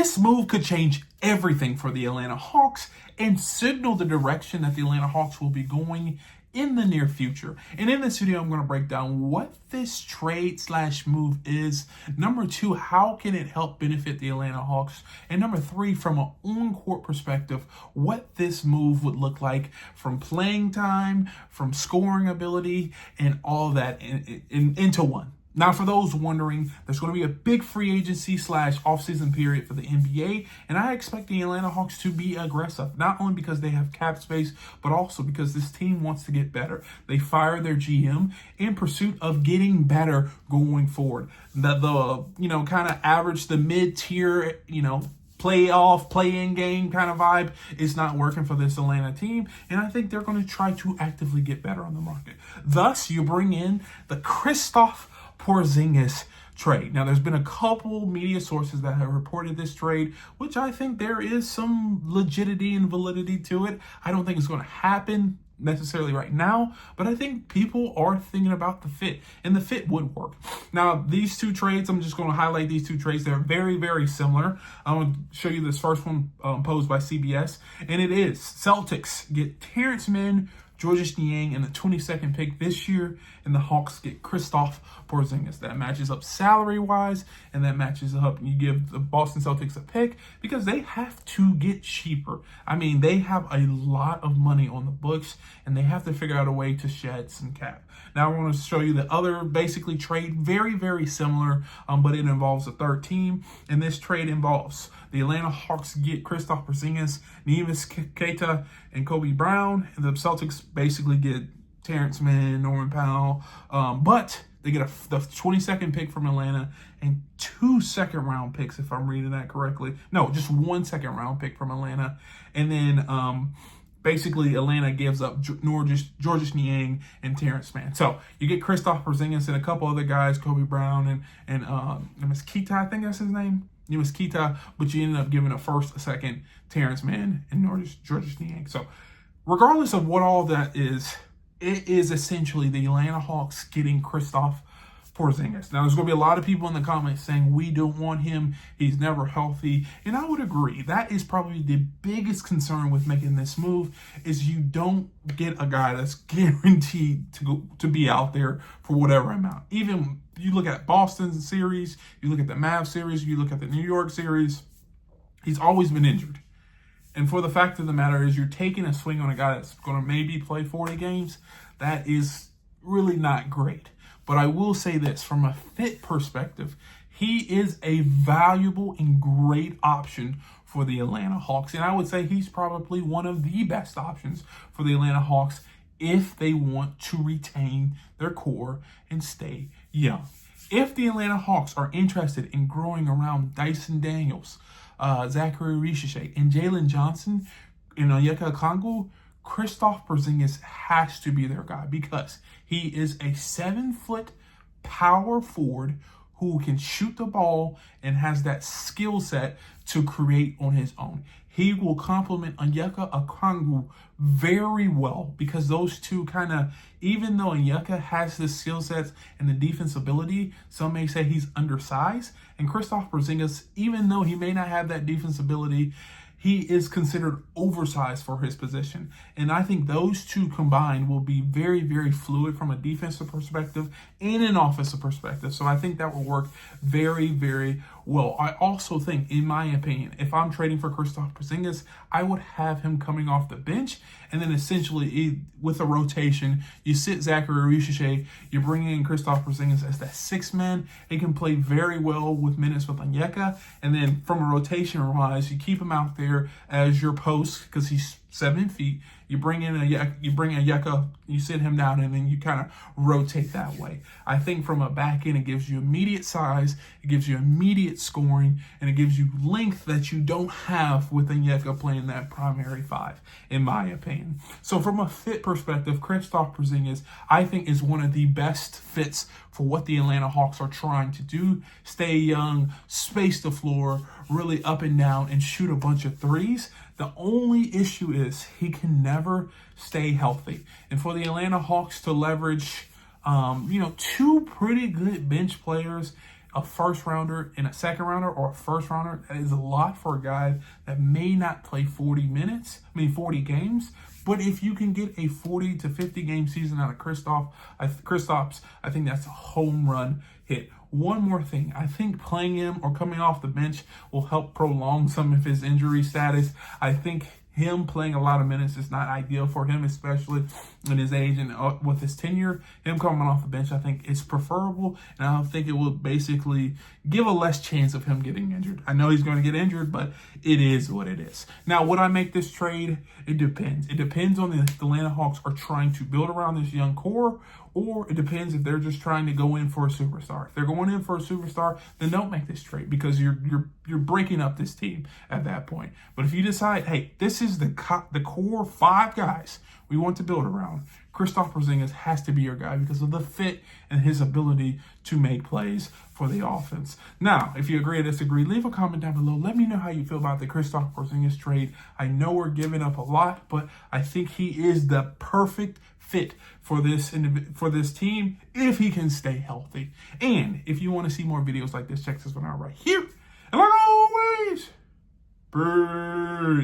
This move could change everything for the Atlanta Hawks and signal the direction that the Atlanta Hawks will be going in the near future. And in this video, I'm going to break down what this trade / move is. Number 2, how can it help benefit the Atlanta Hawks? And number 3, from an on-court perspective, what this move would look like from playing time, from scoring ability, and all that into one. Now, for those wondering, there's going to be a big free agency / offseason period for the NBA, and I expect the Atlanta Hawks to be aggressive, not only because they have cap space, but also because this team wants to get better. They fired their GM in pursuit of getting better going forward. The kind of average, the mid-tier, playoff, play-in game kind of vibe is not working for this Atlanta team, and I think they're going to try to actively get better on the market. Thus, you bring in the Kristaps Porzingis trade. Now, there's been a couple media sources that have reported this trade, which I think there is some legitimacy and validity to it. I don't think it's going to happen necessarily right now, but I think people are thinking about the fit, and the fit would work. Now, these two trades, I'm just going to highlight these two trades. They're very, very similar. I'm going to show you this first one posed by CBS, and it is Celtics get Terrence Mann, Georges Niang, and the 22nd pick this year, and the Hawks get Kristaps Porzingis. That matches up salary-wise, and that matches up. You give the Boston Celtics a pick because they have to get cheaper. I mean, they have a lot of money on the books, and they have to figure out a way to shed some cap. Now, I want to show you the other basically trade, very, very similar, but it involves a third team, and this trade involves the Atlanta Hawks get Kristaps Porzingis, Neemias Queta, and Kobe Brown, and the Celtics basically get Terrence Mann, Norman Powell, but they get the 22nd pick from Atlanta and 2 second-round picks, if I'm reading that correctly. No, just 1 second-round pick from Atlanta, and then basically Atlanta gives up Georges Niang and Terrence Mann. So you get Kristaps Porzingis and a couple other guys, Kobe Brown and Neemias Queta, I think that's his name. Neemias Queta, but you ended up giving a first, a second, Terrence Mann, and Georges Niang. So regardless of what all that is, it is essentially the Atlanta Hawks getting Kristaps Porzingis. Now, there's going to be a lot of people in the comments saying, we don't want him, he's never healthy, and I would agree. That is probably the biggest concern with making this move, is you don't get a guy that's guaranteed to be out there for whatever amount. Even you look at Boston's series, you look at the Mavs series, you look at the New York series, he's always been injured. And for the fact of the matter is, you're taking a swing on a guy that's going to maybe play 40 games. That is really not great. But I will say this, from a fit perspective, he is a valuable and great option for the Atlanta Hawks. And I would say he's probably one of the best options for the Atlanta Hawks if they want to retain their core and stay young. If the Atlanta Hawks are interested in growing around Dyson Daniels, Zaccharie, Risacher, and Jalen Johnson, and Onyeka Okongwu, Kristaps Porzingis has to be their guy because he is a 7-foot power forward who can shoot the ball and has that skill set to create on his own. He will complement Onyeka Okongwu very well because those two kind of, even though Onyeka has the skill sets and the defense ability, some may say he's undersized. And Kristaps Porzingis, even though he may not have that defense ability, he is considered oversized for his position. And I think those two combined will be very, very fluid from a defensive perspective and an offensive perspective. So I think that will work very, very well. I also think, in my opinion, if I'm trading for Kristaps Porzingis, I would have him coming off the bench. And then essentially, with a rotation, you sit Zaccharie, Risacher, you bring in Kristaps Porzingis as that 6th man. He can play very well with minutes with Onyeka. And then from a rotation-wise, you keep him out there as your post because he's 7 feet. You bring Onyeka, you sit him down, and then you kind of rotate that way. I think from a back end, it gives you immediate size, it gives you immediate scoring, and it gives you length that you don't have with Onyeka playing that primary 5, in my opinion. So from a fit perspective, Kristaps Porzingis, I think, is one of the best fits for what the Atlanta Hawks are trying to do. Stay young, space the floor, really up and down, and shoot a bunch of threes. The only issue is he can never stay healthy. And for the Atlanta Hawks to leverage, 2 pretty good bench players a first rounder and a second rounder or a first rounder, that is a lot for a guy that may not play 40 games. But if you can get a 40 to 50 game season out of Kristaps, I think that's a home run hit. One more thing, I think playing him or coming off the bench will help prolong some of his injury status. I think him playing a lot of minutes is not ideal for him, especially in his age and with his tenure. Him coming off the bench, I think, is preferable, and I don't think it will basically give a less chance of him getting injured. I know he's going to get injured, but it is what it is. Now, would I make this trade? It depends. It depends on if the Atlanta Hawks are trying to build around this young core, or it depends if they're just trying to go in for a superstar. If they're going in for a superstar, then don't make this trade, because you're breaking up this team at that point. But if you decide, hey, this is the core 5 guys we want to build around, Kristaps Porzingis has to be your guy because of the fit and his ability to make plays for the offense. Now, if you agree or disagree, leave a comment down below. Let me know how you feel about the Kristaps Porzingis trade. I know we're giving up a lot, but I think he is the perfect fit for this team if he can stay healthy. And if you want to see more videos like this, check this one out right here. And like always, peace.